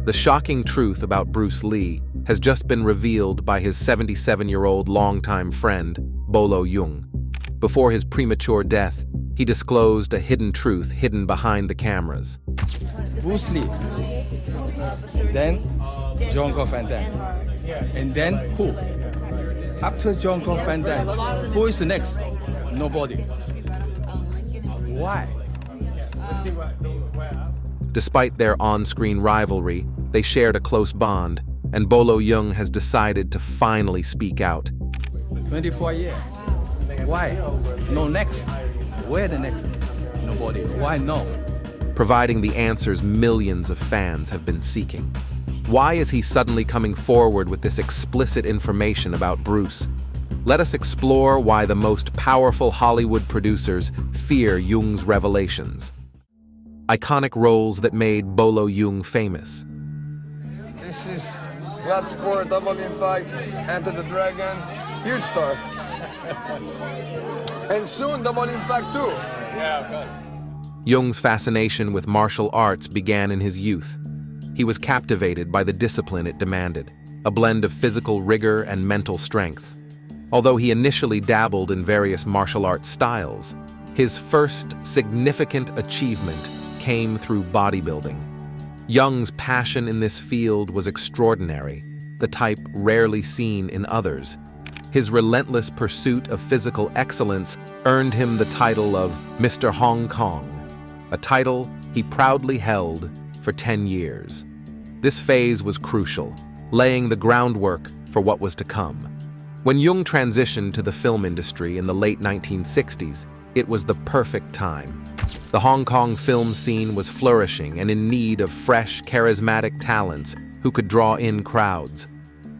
The shocking truth about Bruce Lee has just been revealed by his 77-year-old longtime friend, Bolo Yeung. Before his premature death, he disclosed a hidden truth hidden behind the cameras. Bruce Lee, then Jean-Claude Van Damme, and then who? After Jean-Claude Van Damme, who is the next? Nobody. Why? Despite their on-screen rivalry, they shared a close bond, and Bolo Yeung has decided to finally speak out. 24 years. Why? No next. Where the next? Nobody. Why no? Providing the answers millions of fans have been seeking. Why is he suddenly coming forward with this explicit information about Bruce? Let us explore why the most powerful Hollywood producers fear Yeung's revelations. Iconic roles that made Bolo Yeung famous. This is Bloodsport, Double Impact, Enter the Dragon, huge star. And soon Double Impact too. Yeah, of course. Yeung's fascination with martial arts began in his youth. He was captivated by the discipline it demanded, a blend of physical rigor and mental strength. Although he initially dabbled in various martial arts styles, his first significant achievement came through bodybuilding. Yeung's passion in this field was extraordinary, the type rarely seen in others. His relentless pursuit of physical excellence earned him the title of Mr. Hong Kong, a title he proudly held for 10 years. This phase was crucial, laying the groundwork for what was to come. When Yeung transitioned to the film industry in the late 1960s, it was the perfect time. The Hong Kong film scene was flourishing and in need of fresh, charismatic talents who could draw in crowds.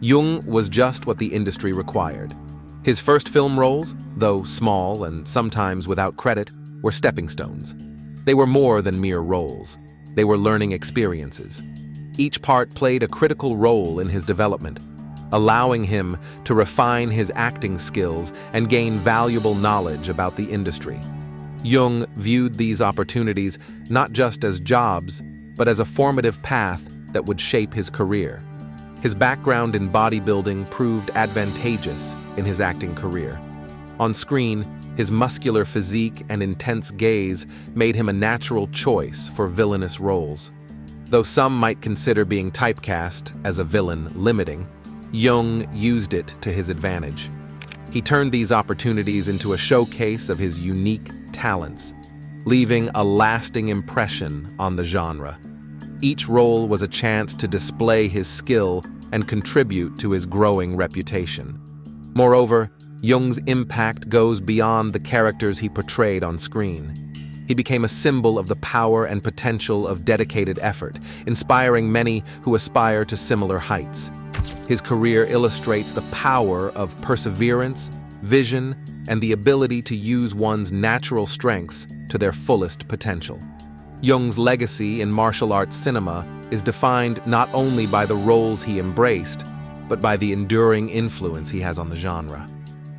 Yeung was just what the industry required. His first film roles, though small and sometimes without credit, were stepping stones. They were more than mere roles. They were learning experiences. Each part played a critical role in his development, allowing him to refine his acting skills and gain valuable knowledge about the industry. Yeung viewed these opportunities not just as jobs, but as a formative path that would shape his career. His background in bodybuilding proved advantageous in his acting career. On screen, his muscular physique and intense gaze made him a natural choice for villainous roles. Though some might consider being typecast as a villain limiting, Yeung used it to his advantage. He turned these opportunities into a showcase of his unique talents, leaving a lasting impression on the genre. Each role was a chance to display his skill and contribute to his growing reputation. Moreover, Yeung's impact goes beyond the characters he portrayed on screen. He became a symbol of the power and potential of dedicated effort, inspiring many who aspire to similar heights. His career illustrates the power of perseverance, vision, and the ability to use one's natural strengths to their fullest potential. Yeung's legacy in martial arts cinema is defined not only by the roles he embraced, but by the enduring influence he has on the genre.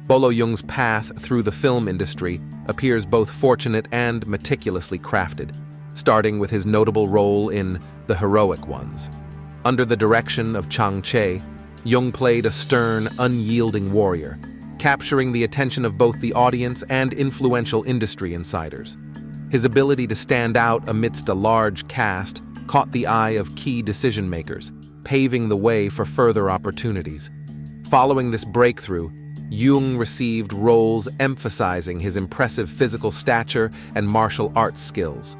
Bolo Yeung's path through the film industry appears both fortunate and meticulously crafted, starting with his notable role in The Heroic Ones. Under the direction of Chang Che, Yeung played a stern, unyielding warrior, capturing the attention of both the audience and influential industry insiders. His ability to stand out amidst a large cast caught the eye of key decision-makers, paving the way for further opportunities. Following this breakthrough, Yeung received roles emphasizing his impressive physical stature and martial arts skills.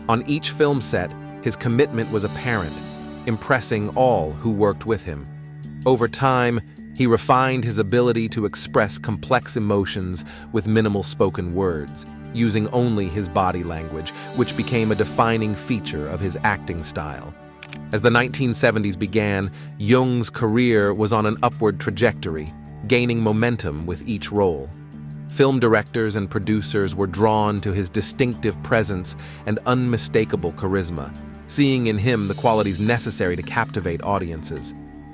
On each film set, his commitment was apparent, impressing all who worked with him. Over time, he refined his ability to express complex emotions with minimal spoken words, using only his body language, which became a defining feature of his acting style. As the 1970s began, Yeung's career was on an upward trajectory, gaining momentum with each role. Film directors and producers were drawn to his distinctive presence and unmistakable charisma, seeing in him the qualities necessary to captivate audiences.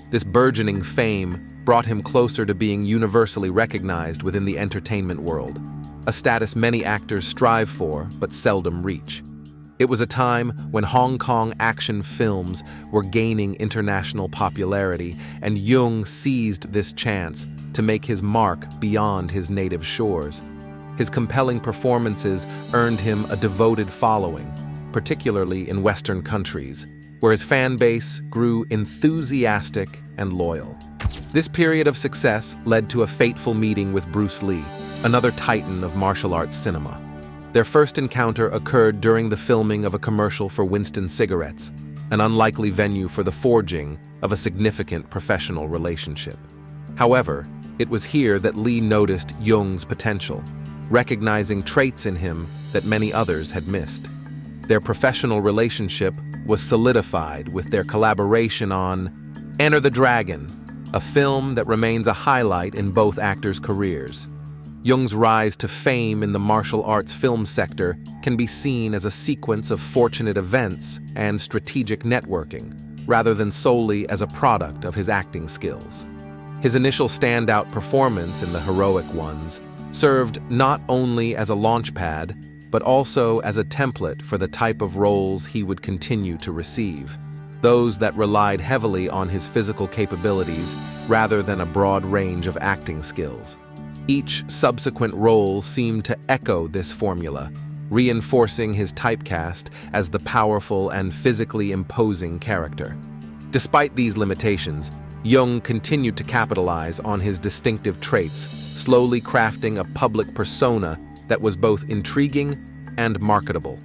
This burgeoning fame brought him closer to being universally recognized within the entertainment world, a status many actors strive for but seldom reach. It was a time when Hong Kong action films were gaining international popularity, and Yeung seized this chance to make his mark beyond his native shores. His compelling performances earned him a devoted following, particularly in Western countries, where his fan base grew enthusiastic and loyal. This period of success led to a fateful meeting with Bruce Lee, another titan of martial arts cinema. Their first encounter occurred during the filming of a commercial for Winston cigarettes, an unlikely venue for the forging of a significant professional relationship. However, it was here that Lee noticed Yeung's potential, recognizing traits in him that many others had missed. Their professional relationship was solidified with their collaboration on Enter the Dragon, a film that remains a highlight in both actors' careers. Yeung's rise to fame in the martial arts film sector can be seen as a sequence of fortunate events and strategic networking, rather than solely as a product of his acting skills. His initial standout performance in The Heroic Ones served not only as a launchpad, but also as a template for the type of roles he would continue to receive, those that relied heavily on his physical capabilities rather than a broad range of acting skills. Each subsequent role seemed to echo this formula, reinforcing his typecast as the powerful and physically imposing character. Despite these limitations, Yeung continued to capitalize on his distinctive traits, slowly crafting a public persona that was both intriguing and marketable.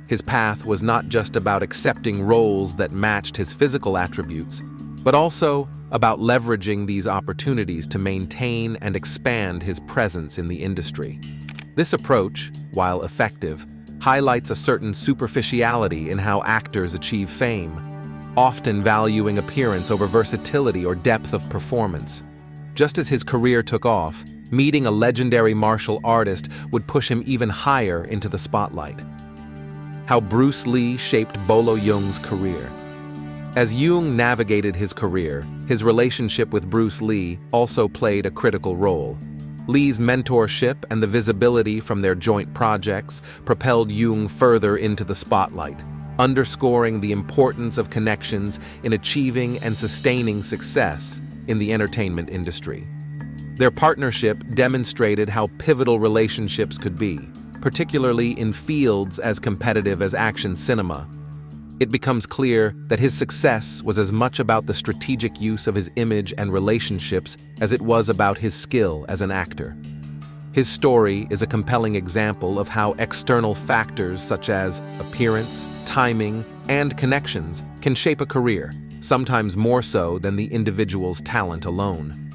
His path was not just about accepting roles that matched his physical attributes, but also about leveraging these opportunities to maintain and expand his presence in the industry. This approach, while effective, highlights a certain superficiality in how actors achieve fame, often valuing appearance over versatility or depth of performance. Just as his career took off, meeting a legendary martial artist would push him even higher into the spotlight. How Bruce Lee shaped Bolo Yeung's career. As Yeung navigated his career, his relationship with Bruce Lee also played a critical role. Lee's mentorship and the visibility from their joint projects propelled Yeung further into the spotlight, underscoring the importance of connections in achieving and sustaining success in the entertainment industry. Their partnership demonstrated how pivotal relationships could be, particularly in fields as competitive as action cinema. It becomes clear that his success was as much about the strategic use of his image and relationships as it was about his skill as an actor. His story is a compelling example of how external factors such as appearance, timing, and connections can shape a career, sometimes more so than the individual's talent alone.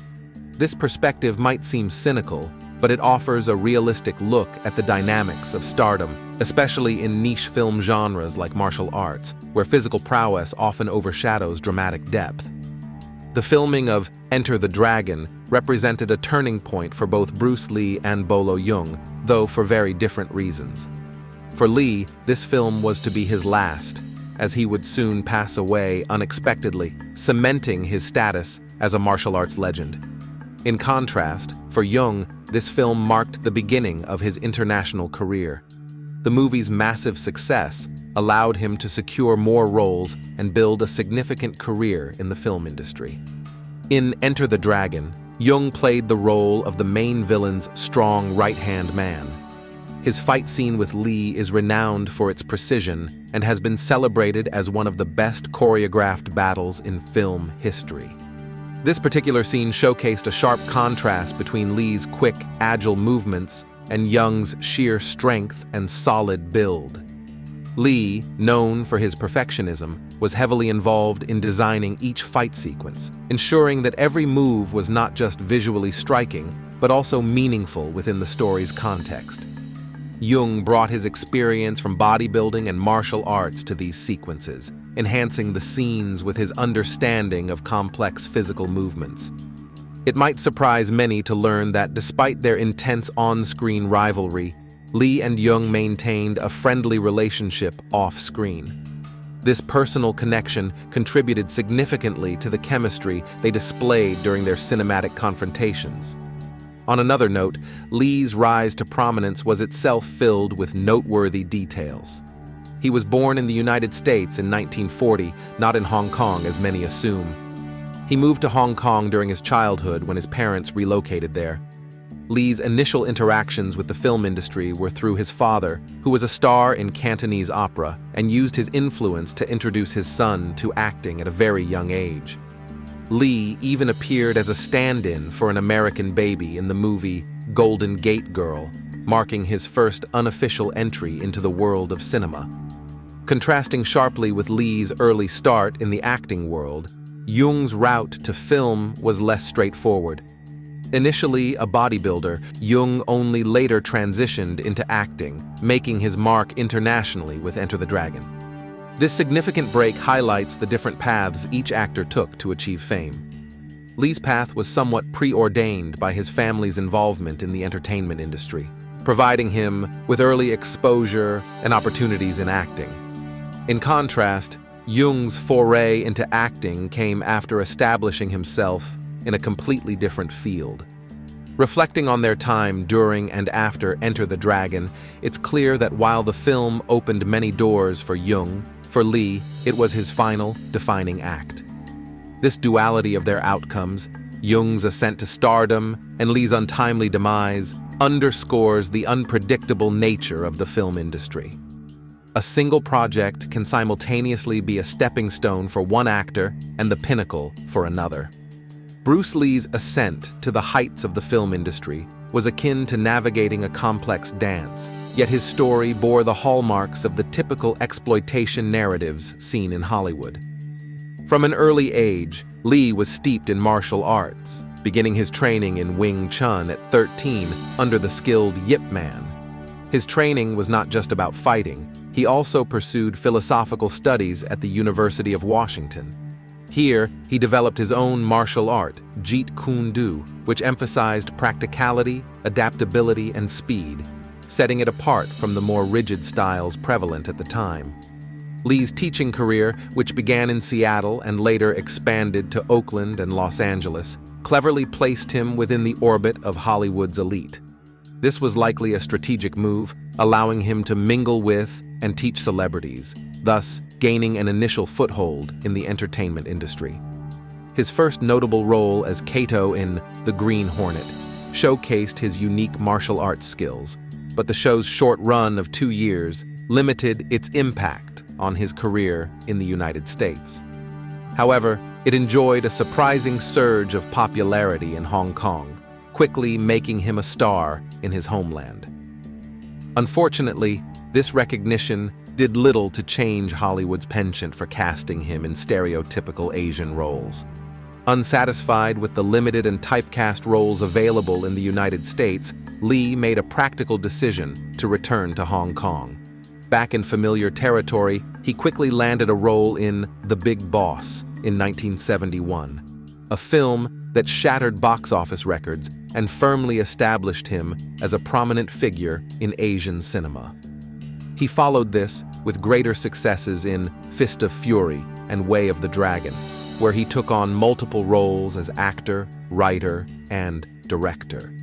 This perspective might seem cynical, but it offers a realistic look at the dynamics of stardom, especially in niche film genres like martial arts, where physical prowess often overshadows dramatic depth. The filming of Enter the Dragon represented a turning point for both Bruce Lee and Bolo Yeung, though for very different reasons. For Lee, this film was to be his last, as he would soon pass away unexpectedly, cementing his status as a martial arts legend. In contrast, for Yeung, this film marked the beginning of his international career. The movie's massive success allowed him to secure more roles and build a significant career in the film industry. In Enter the Dragon, Yeung played the role of the main villain's strong right-hand man. His fight scene with Lee is renowned for its precision and has been celebrated as one of the best choreographed battles in film history. This particular scene showcased a sharp contrast between Lee's quick, agile movements and Yeung's sheer strength and solid build. Lee, known for his perfectionism, was heavily involved in designing each fight sequence, ensuring that every move was not just visually striking, but also meaningful within the story's context. Yeung brought his experience from bodybuilding and martial arts to these sequences, enhancing the scenes with his understanding of complex physical movements. It might surprise many to learn that despite their intense on-screen rivalry, Lee and Yeung maintained a friendly relationship off-screen. This personal connection contributed significantly to the chemistry they displayed during their cinematic confrontations. On another note, Lee's rise to prominence was itself filled with noteworthy details. He was born in the United States in 1940, not in Hong Kong as many assume. He moved to Hong Kong during his childhood when his parents relocated there. Lee's initial interactions with the film industry were through his father, who was a star in Cantonese opera and used his influence to introduce his son to acting at a very young age. Lee even appeared as a stand-in for an American baby in the movie Golden Gate Girl, marking his first unofficial entry into the world of cinema. Contrasting sharply with Lee's early start in the acting world, Jung's route to film was less straightforward. Initially a bodybuilder, Jung only later transitioned into acting, making his mark internationally with Enter the Dragon. This significant break highlights the different paths each actor took to achieve fame. Lee's path was somewhat preordained by his family's involvement in the entertainment industry, providing him with early exposure and opportunities in acting. In contrast, Jung's foray into acting came after establishing himself in a completely different field. Reflecting on their time during and after Enter the Dragon, it's clear that while the film opened many doors for Jung, for Lee, it was his final, defining act. This duality of their outcomes, Jung's ascent to stardom and Lee's untimely demise, underscores the unpredictable nature of the film industry. A single project can simultaneously be a stepping stone for one actor and the pinnacle for another. Bruce Lee's ascent to the heights of the film industry was akin to navigating a complex dance, yet his story bore the hallmarks of the typical exploitation narratives seen in Hollywood. From an early age, Lee was steeped in martial arts, beginning his training in Wing Chun at 13 under the skilled Yip Man. His training was not just about fighting. He also pursued philosophical studies at the University of Washington. Here, he developed his own martial art, Jeet Kune Do, which emphasized practicality, adaptability, and speed, setting it apart from the more rigid styles prevalent at the time. Lee's teaching career, which began in Seattle and later expanded to Oakland and Los Angeles, cleverly placed him within the orbit of Hollywood's elite. This was likely a strategic move, allowing him to mingle with and teach celebrities, thus gaining an initial foothold in the entertainment industry. His first notable role as Kato in The Green Hornet showcased his unique martial arts skills, but the show's short run of 2 years limited its impact on his career in the United States. However, it enjoyed a surprising surge of popularity in Hong Kong, quickly making him a star in his homeland. Unfortunately, this recognition did little to change Hollywood's penchant for casting him in stereotypical Asian roles. Unsatisfied with the limited and typecast roles available in the United States, Lee made a practical decision to return to Hong Kong. Back in familiar territory, he quickly landed a role in The Big Boss in 1971, a film that shattered box office records and firmly established him as a prominent figure in Asian cinema. He followed this with greater successes in Fist of Fury and Way of the Dragon, where he took on multiple roles as actor, writer, and director.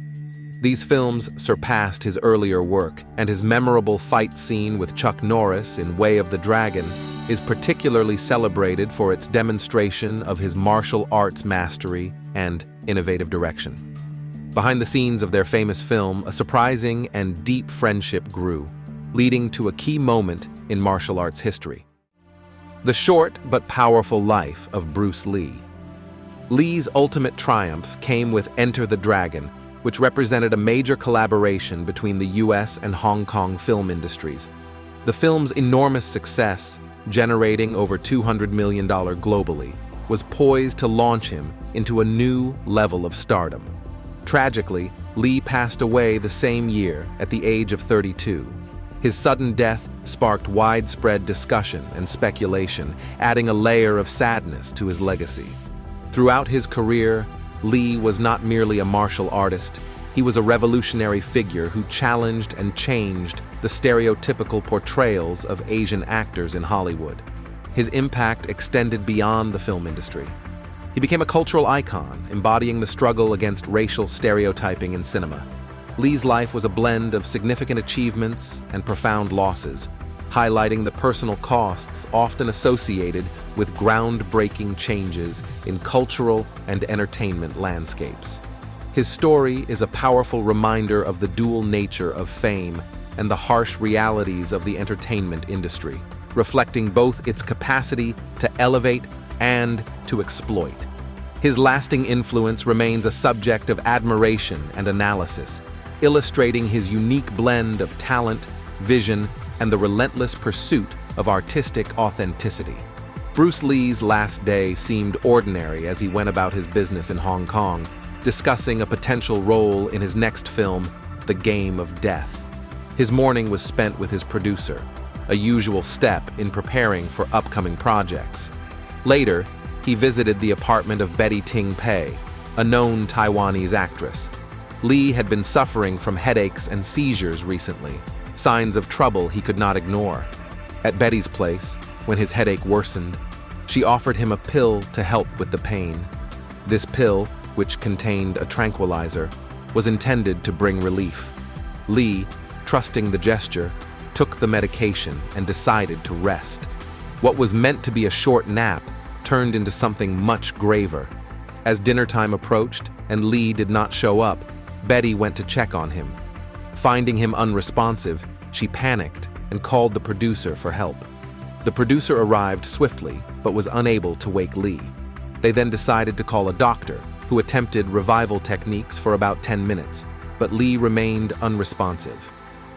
These films surpassed his earlier work, and his memorable fight scene with Chuck Norris in Way of the Dragon is particularly celebrated for its demonstration of his martial arts mastery and innovative direction. Behind the scenes of their famous film, a surprising and deep friendship grew, leading to a key moment in martial arts history. The short but powerful life of Bruce Lee. Lee's ultimate triumph came with Enter the Dragon, which represented a major collaboration between the US and Hong Kong film industries. The film's enormous success, generating over $200 million globally, was poised to launch him into a new level of stardom. Tragically, Lee passed away the same year at the age of 32. His sudden death sparked widespread discussion and speculation, adding a layer of sadness to his legacy. Throughout his career, Lee was not merely a martial artist, he was a revolutionary figure who challenged and changed the stereotypical portrayals of Asian actors in Hollywood. His impact extended beyond the film industry. He became a cultural icon, embodying the struggle against racial stereotyping in cinema. Lee's life was a blend of significant achievements and profound losses, highlighting the personal costs often associated with groundbreaking changes in cultural and entertainment landscapes. His story is a powerful reminder of the dual nature of fame and the harsh realities of the entertainment industry, reflecting both its capacity to elevate and to exploit. His lasting influence remains a subject of admiration and analysis, illustrating his unique blend of talent, vision, and the relentless pursuit of artistic authenticity. Bruce Lee's last day seemed ordinary as he went about his business in Hong Kong, discussing a potential role in his next film, The Game of Death. His morning was spent with his producer, a usual step in preparing for upcoming projects. Later, he visited the apartment of Betty Ting Pei, a known Taiwanese actress. Lee had been suffering from headaches and seizures recently, signs of trouble he could not ignore. At Betty's place, when his headache worsened, she offered him a pill to help with the pain. This pill, which contained a tranquilizer, was intended to bring relief. Lee, trusting the gesture, took the medication and decided to rest. What was meant to be a short nap turned into something much graver. As dinner time approached and Lee did not show up, Betty went to check on him. Finding him unresponsive, she panicked and called the producer for help. The producer arrived swiftly, but was unable to wake Lee. They then decided to call a doctor, who attempted revival techniques for about 10 minutes, but Lee remained unresponsive.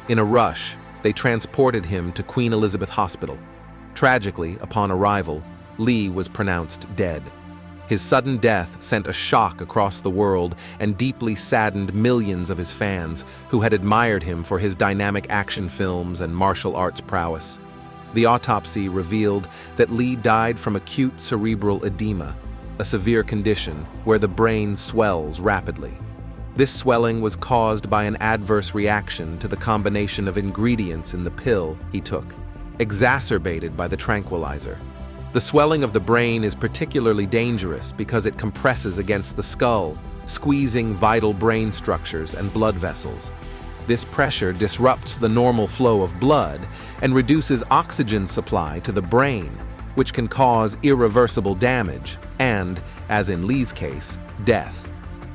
In a rush, they transported him to Queen Elizabeth Hospital. Tragically, upon arrival, Lee was pronounced dead. His sudden death sent a shock across the world and deeply saddened millions of his fans who had admired him for his dynamic action films and martial arts prowess. The autopsy revealed that Lee died from acute cerebral edema, a severe condition where the brain swells rapidly. This swelling was caused by an adverse reaction to the combination of ingredients in the pill he took, exacerbated by the tranquilizer. The swelling of the brain is particularly dangerous because it compresses against the skull, squeezing vital brain structures and blood vessels. This pressure disrupts the normal flow of blood and reduces oxygen supply to the brain, which can cause irreversible damage and, as in Lee's case, death.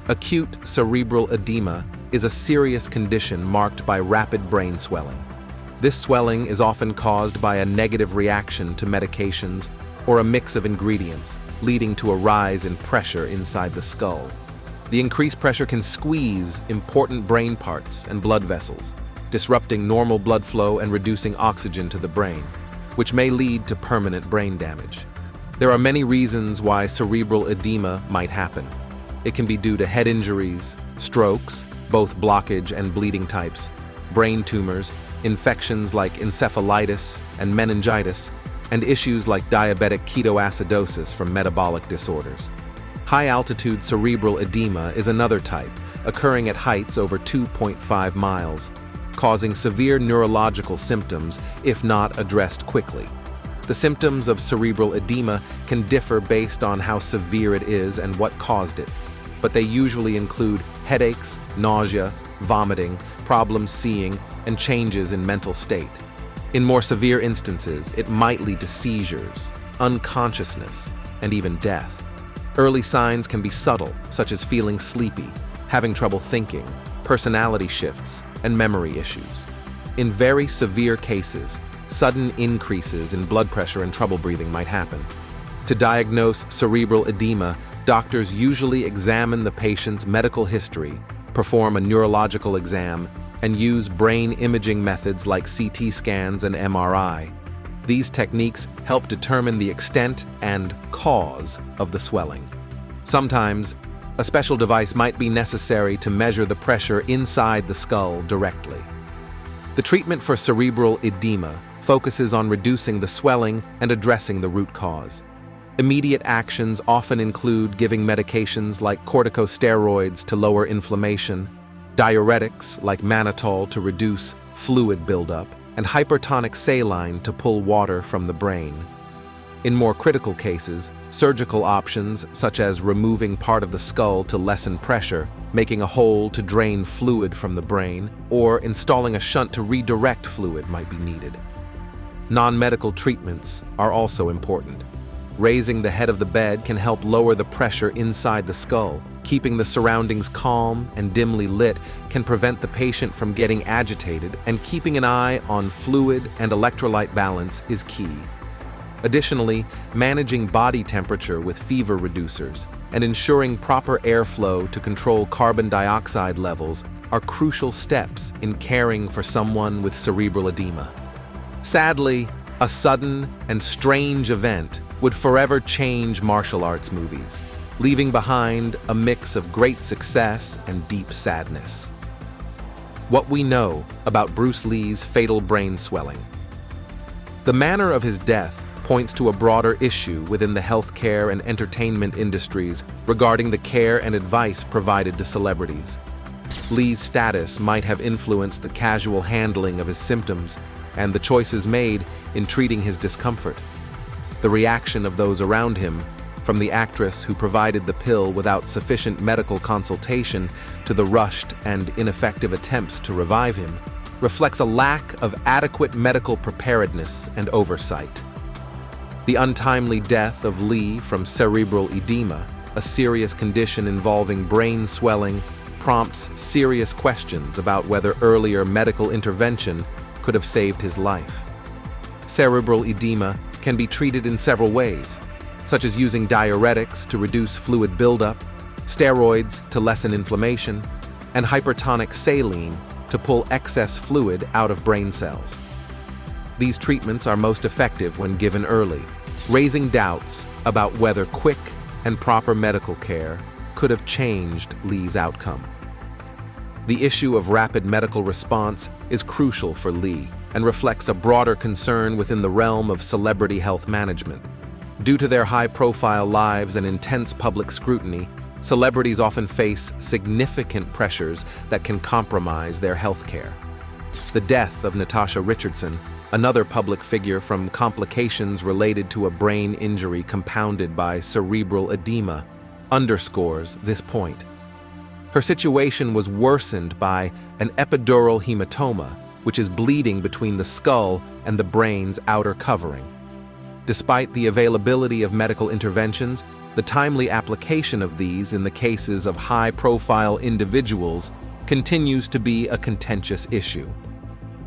Acute cerebral edema is a serious condition marked by rapid brain swelling. This swelling is often caused by a negative reaction to medications or a mix of ingredients, leading to a rise in pressure inside the skull. The increased pressure can squeeze important brain parts and blood vessels, disrupting normal blood flow and reducing oxygen to the brain, which may lead to permanent brain damage. There are many reasons why cerebral edema might happen. It can be due to head injuries, strokes, both blockage and bleeding types, brain tumors, infections like encephalitis and meningitis, and issues like diabetic ketoacidosis from metabolic disorders. High-altitude cerebral edema is another type, occurring at heights over 2.5 miles, causing severe neurological symptoms if not addressed quickly. The symptoms of cerebral edema can differ based on how severe it is and what caused it, but they usually include headaches, nausea, vomiting, problems seeing, and changes in mental state. In more severe instances, it might lead to seizures, unconsciousness, and even death. Early signs can be subtle, such as feeling sleepy, having trouble thinking, personality shifts, and memory issues. In very severe cases, sudden increases in blood pressure and trouble breathing might happen. To diagnose cerebral edema, doctors usually examine the patient's medical history, perform a neurological exam, and use brain imaging methods like CT scans and MRI. These techniques help determine the extent and cause of the swelling. Sometimes, a special device might be necessary to measure the pressure inside the skull directly. The treatment for cerebral edema focuses on reducing the swelling and addressing the root cause. Immediate actions often include giving medications like corticosteroids to lower inflammation, diuretics like mannitol to reduce fluid buildup, and hypertonic saline to pull water from the brain. In more critical cases, surgical options such as removing part of the skull to lessen pressure, making a hole to drain fluid from the brain, or installing a shunt to redirect fluid might be needed. Non-medical treatments are also important. Raising the head of the bed can help lower the pressure inside the skull. Keeping the surroundings calm and dimly lit can prevent the patient from getting agitated, and keeping an eye on fluid and electrolyte balance is key. Additionally, managing body temperature with fever reducers and ensuring proper airflow to control carbon dioxide levels are crucial steps in caring for someone with cerebral edema. Sadly, a sudden and strange event would forever change martial arts movies, leaving behind a mix of great success and deep sadness. What we know about Bruce Lee's fatal brain swelling. The manner of his death points to a broader issue within the healthcare and entertainment industries regarding the care and advice provided to celebrities. Lee's status might have influenced the casual handling of his symptoms and the choices made in treating his discomfort. The reaction of those around him, from the actress who provided the pill without sufficient medical consultation to the rushed and ineffective attempts to revive him, reflects a lack of adequate medical preparedness and oversight. The untimely death of Lee from cerebral edema, a serious condition involving brain swelling, prompts serious questions about whether earlier medical intervention could have saved his life. Cerebral edema can be treated in several ways, such as using diuretics to reduce fluid buildup, steroids to lessen inflammation, and hypertonic saline to pull excess fluid out of brain cells. These treatments are most effective when given early, raising doubts about whether quick and proper medical care could have changed Lee's outcome. The issue of rapid medical response is crucial for Lee and reflects a broader concern within the realm of celebrity health management. Due to their high-profile lives and intense public scrutiny, celebrities often face significant pressures that can compromise their health care. The death of Natasha Richardson, another public figure from complications related to a brain injury compounded by cerebral edema, underscores this point. Her situation was worsened by an epidural hematoma, which is bleeding between the skull and the brain's outer covering. Despite the availability of medical interventions, the timely application of these in the cases of high-profile individuals continues to be a contentious issue.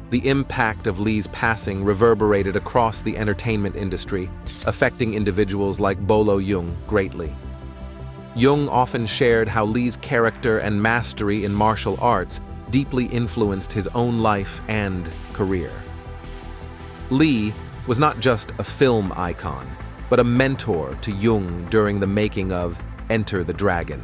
The impact of Lee's passing reverberated across the entertainment industry, affecting individuals like Bolo Yeung greatly. Yeung often shared how Lee's character and mastery in martial arts deeply influenced his own life and career. Lee was not just a film icon, but a mentor to Yeung during the making of Enter the Dragon,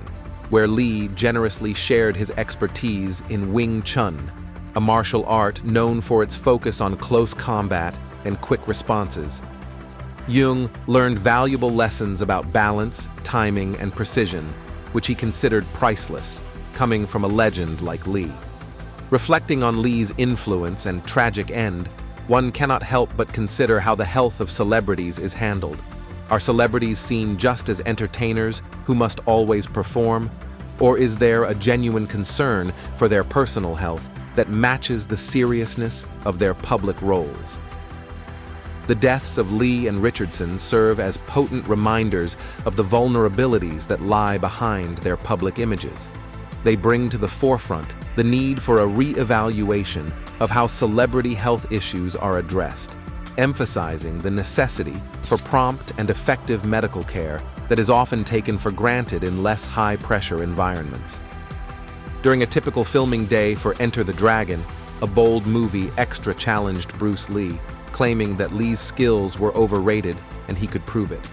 where Lee generously shared his expertise in Wing Chun, a martial art known for its focus on close combat and quick responses. Yeung learned valuable lessons about balance, timing, and precision, which he considered priceless, coming from a legend like Lee. Reflecting on Lee's influence and tragic end, one cannot help but consider how the health of celebrities is handled. Are celebrities seen just as entertainers who must always perform? Or is there a genuine concern for their personal health that matches the seriousness of their public roles? The deaths of Lee and Richardson serve as potent reminders of the vulnerabilities that lie behind their public images. They bring to the forefront the need for a re-evaluation of how celebrity health issues are addressed, emphasizing the necessity for prompt and effective medical care that is often taken for granted in less high-pressure environments. During a typical filming day for Enter the Dragon, a bold movie extra challenged Bruce Lee, claiming that Lee's skills were overrated and he could prove it.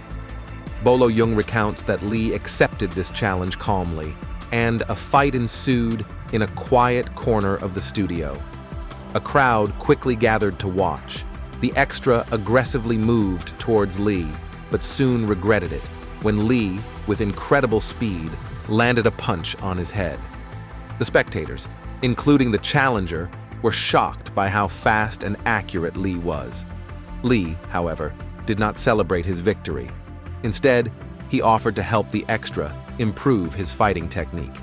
Bolo Yeung recounts that Lee accepted this challenge calmly, and a fight ensued in a quiet corner of the studio. A crowd quickly gathered to watch. The extra aggressively moved towards Lee, but soon regretted it when Lee, with incredible speed, landed a punch on his head. The spectators, including the challenger, were shocked by how fast and accurate Lee was. Lee, however, did not celebrate his victory. Instead, he offered to help the extra improve his fighting technique.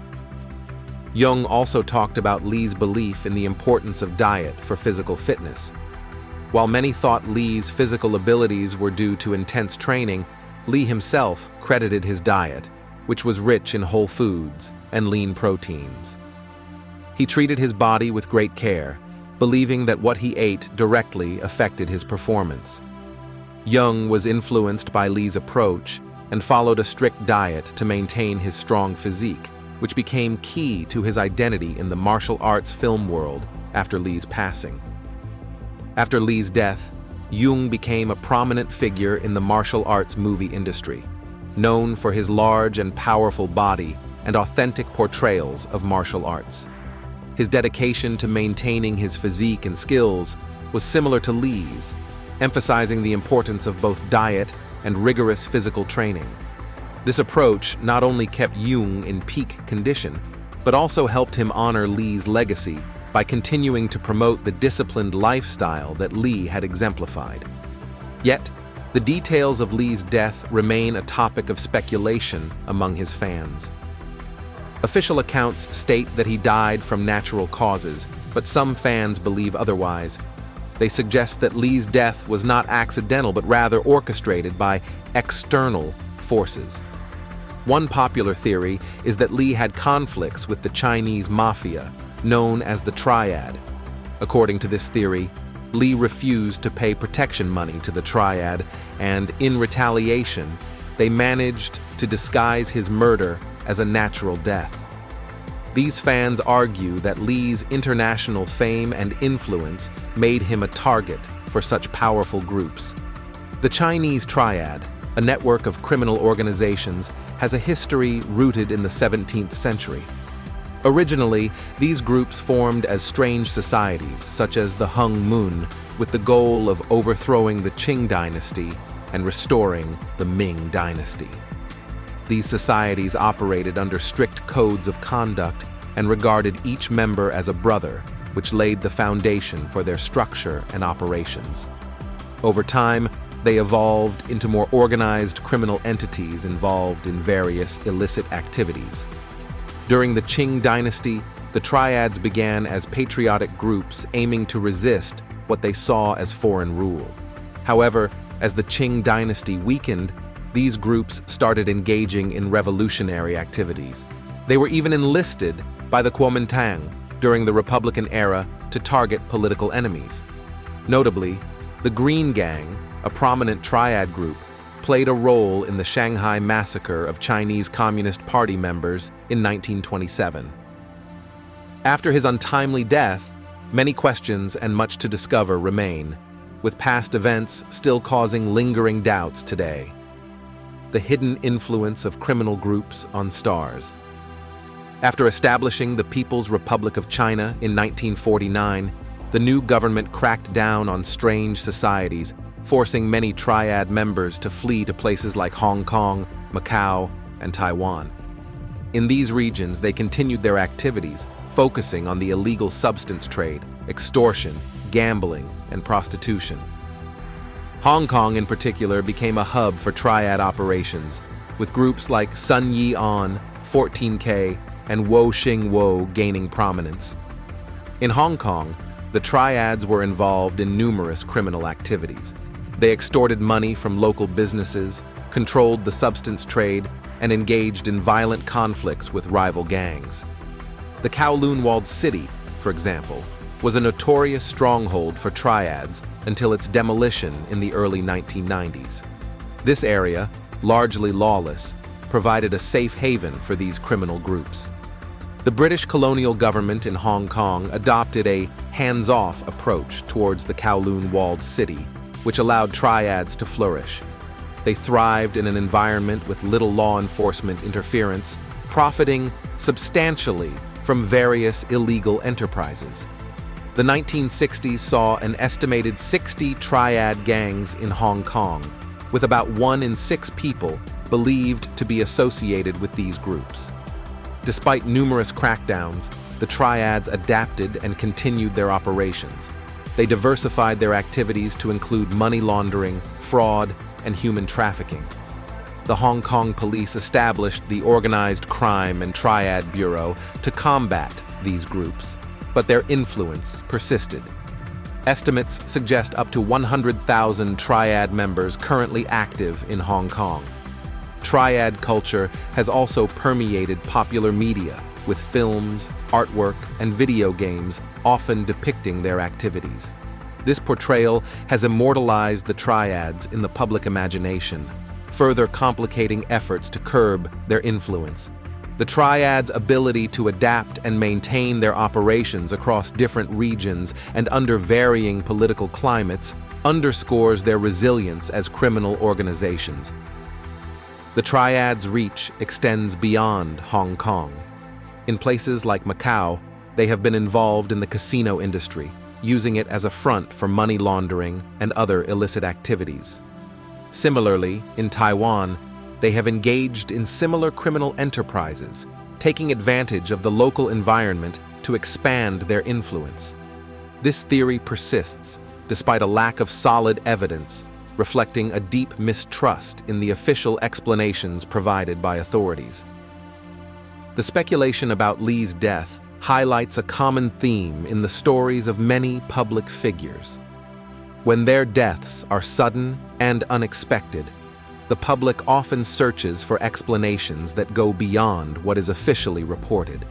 Yeung also talked about Lee's belief in the importance of diet for physical fitness. While many thought Li's physical abilities were due to intense training, Li himself credited his diet, which was rich in whole foods and lean proteins. He treated his body with great care, believing that what he ate directly affected his performance. Jung was influenced by Li's approach and followed a strict diet to maintain his strong physique, which became key to his identity in the martial arts film world after Li's passing. After Li's death, Jung became a prominent figure in the martial arts movie industry, known for his large and powerful body and authentic portrayals of martial arts. His dedication to maintaining his physique and skills was similar to Li's, emphasizing the importance of both diet and rigorous physical training. This approach not only kept Jung in peak condition, but also helped him honor Li's legacy by continuing to promote the disciplined lifestyle that Li had exemplified. Yet, the details of Li's death remain a topic of speculation among his fans. Official accounts state that he died from natural causes, but some fans believe otherwise. They suggest that Li's death was not accidental but rather orchestrated by external forces. One popular theory is that Li had conflicts with the Chinese mafia, known as the Triad. According to this theory, Li refused to pay protection money to the Triad, and in retaliation, they managed to disguise his murder as a natural death. These fans argue that Li's international fame and influence made him a target for such powerful groups. The Chinese Triad, a network of criminal organizations, has a history rooted in the 17th century. Originally, these groups formed as strange societies, such as the Hung Mun, with the goal of overthrowing the Qing dynasty and restoring the Ming dynasty. These societies operated under strict codes of conduct and regarded each member as a brother, which laid the foundation for their structure and operations. Over time, they evolved into more organized criminal entities involved in various illicit activities. During the Qing dynasty, the Triads began as patriotic groups aiming to resist what they saw as foreign rule. However, as the Qing dynasty weakened, these groups started engaging in revolutionary activities. They were even enlisted by the Kuomintang during the Republican era to target political enemies. Notably, the Green Gang, a prominent Triad group, played a role in the Shanghai massacre of Chinese Communist Party members in 1927. After his untimely death, many questions and much to discover remain, with past events still causing lingering doubts today. The hidden influence of criminal groups on stars. After establishing the People's Republic of China in 1949, the new government cracked down on strange societies, forcing many Triad members to flee to places like Hong Kong, Macau, and Taiwan. In these regions, they continued their activities, focusing on the illegal substance trade, extortion, gambling, and prostitution. Hong Kong, in particular, became a hub for Triad operations, with groups like Sun Yi On, 14K, and Wo Xing Wo gaining prominence. In Hong Kong, the Triads were involved in numerous criminal activities. They extorted money from local businesses, controlled the substance trade, and engaged in violent conflicts with rival gangs. The Kowloon Walled City, for example, was a notorious stronghold for Triads until its demolition in the early 1990s. This area, largely lawless, provided a safe haven for these criminal groups. The British colonial government in Hong Kong adopted a hands-off approach towards the Kowloon Walled City, which allowed Triads to flourish. They thrived in an environment with little law enforcement interference, profiting substantially from various illegal enterprises. The 1960s saw an estimated 60 Triad gangs in Hong Kong, with about 1 in 6 people believed to be associated with these groups. Despite numerous crackdowns, the Triads adapted and continued their operations. They diversified their activities to include money laundering, fraud, and human trafficking. The Hong Kong police established the Organized Crime and Triad Bureau to combat these groups, but their influence persisted. Estimates suggest up to 100,000 triad members currently active in Hong Kong. Triad culture has also permeated popular media, with films, artwork, and video games often depicting their activities. This portrayal has immortalized the triads in the public imagination, further complicating efforts to curb their influence. The triads' ability to adapt and maintain their operations across different regions and under varying political climates underscores their resilience as criminal organizations. The triads' reach extends beyond Hong Kong. In places like Macau, they have been involved in the casino industry, using it as a front for money laundering and other illicit activities. Similarly, in Taiwan, they have engaged in similar criminal enterprises, taking advantage of the local environment to expand their influence. This theory persists, despite a lack of solid evidence, reflecting a deep mistrust in the official explanations provided by authorities. The speculation about Lee's death highlights a common theme in the stories of many public figures. When their deaths are sudden and unexpected, the public often searches for explanations that go beyond what is officially reported.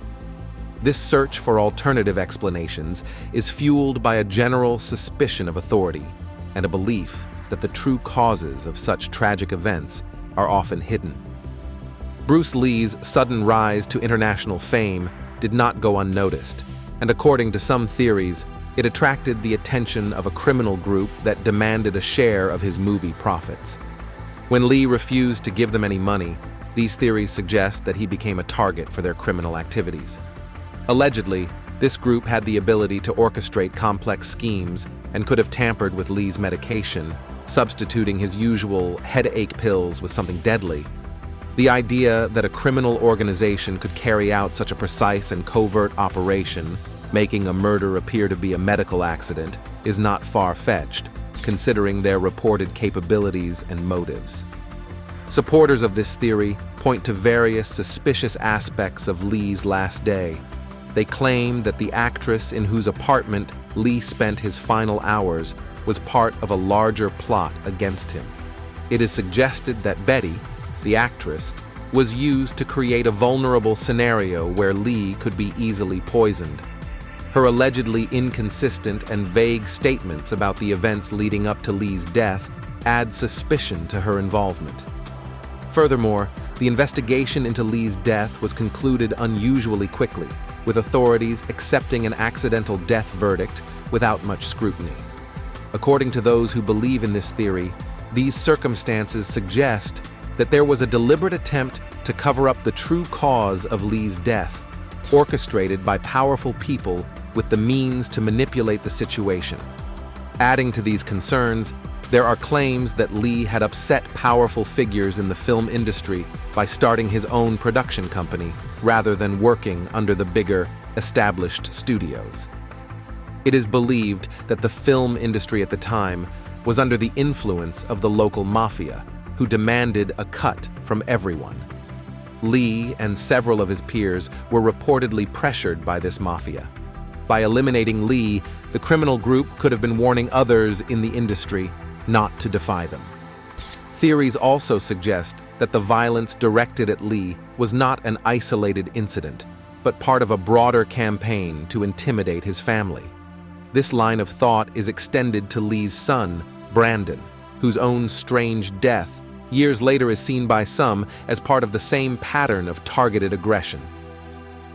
This search for alternative explanations is fueled by a general suspicion of authority and a belief that the true causes of such tragic events are often hidden. Bruce Lee's sudden rise to international fame did not go unnoticed, and according to some theories, it attracted the attention of a criminal group that demanded a share of his movie profits. When Lee refused to give them any money, these theories suggest that he became a target for their criminal activities. Allegedly, this group had the ability to orchestrate complex schemes and could have tampered with Lee's medication, substituting his usual headache pills with something deadly. The idea that a criminal organization could carry out such a precise and covert operation, making a murder appear to be a medical accident, is not far-fetched, considering their reported capabilities and motives. Supporters of this theory point to various suspicious aspects of Lee's last day. They claim that the actress in whose apartment Lee spent his final hours was part of a larger plot against him. It is suggested that Betty, the actress, was used to create a vulnerable scenario where Lee could be easily poisoned. Her allegedly inconsistent and vague statements about the events leading up to Lee's death add suspicion to her involvement. Furthermore, the investigation into Lee's death was concluded unusually quickly, with authorities accepting an accidental death verdict without much scrutiny. According to those who believe in this theory, these circumstances suggest that there was a deliberate attempt to cover up the true cause of Lee's death, orchestrated by powerful people with the means to manipulate the situation. Adding to these concerns, there are claims that Lee had upset powerful figures in the film industry by starting his own production company rather than working under the bigger, established studios. It is believed that the film industry at the time was under the influence of the local mafia, who demanded a cut from everyone. Lee and several of his peers were reportedly pressured by this mafia. By eliminating Lee, the criminal group could have been warning others in the industry not to defy them. Theories also suggest that the violence directed at Lee was not an isolated incident, but part of a broader campaign to intimidate his family. This line of thought is extended to Lee's son, Brandon, whose own strange death years later is seen by some as part of the same pattern of targeted aggression.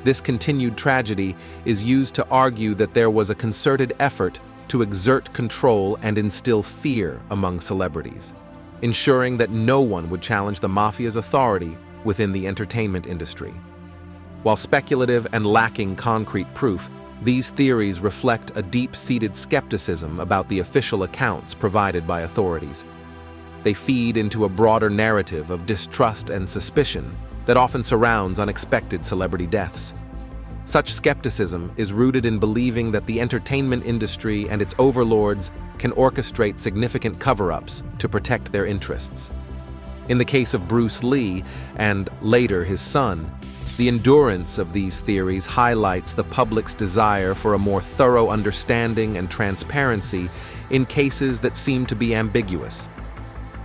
This continued tragedy is used to argue that there was a concerted effort to exert control and instill fear among celebrities, ensuring that no one would challenge the mafia's authority within the entertainment industry. While speculative and lacking concrete proof, these theories reflect a deep-seated skepticism about the official accounts provided by authorities. They feed into a broader narrative of distrust and suspicion that often surrounds unexpected celebrity deaths. Such skepticism is rooted in believing that the entertainment industry and its overlords can orchestrate significant cover-ups to protect their interests. In the case of Bruce Lee, and later his son, The endurance of these theories highlights the public's desire for a more thorough understanding and transparency in cases that seem to be ambiguous.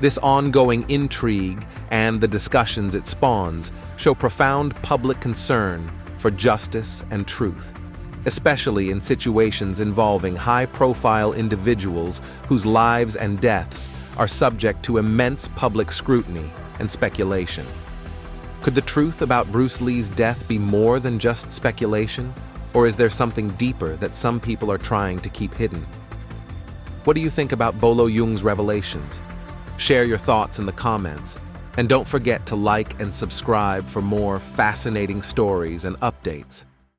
This ongoing intrigue and the discussions it spawns show profound public concern for justice and truth, especially in situations involving high-profile individuals whose lives and deaths are subject to immense public scrutiny and speculation. Could the truth about Bruce Lee's death be more than just speculation, or is there something deeper that some people are trying to keep hidden? What do you think about Bolo Yeung's revelations? Share your thoughts in the comments, and don't forget to like and subscribe for more fascinating stories and updates.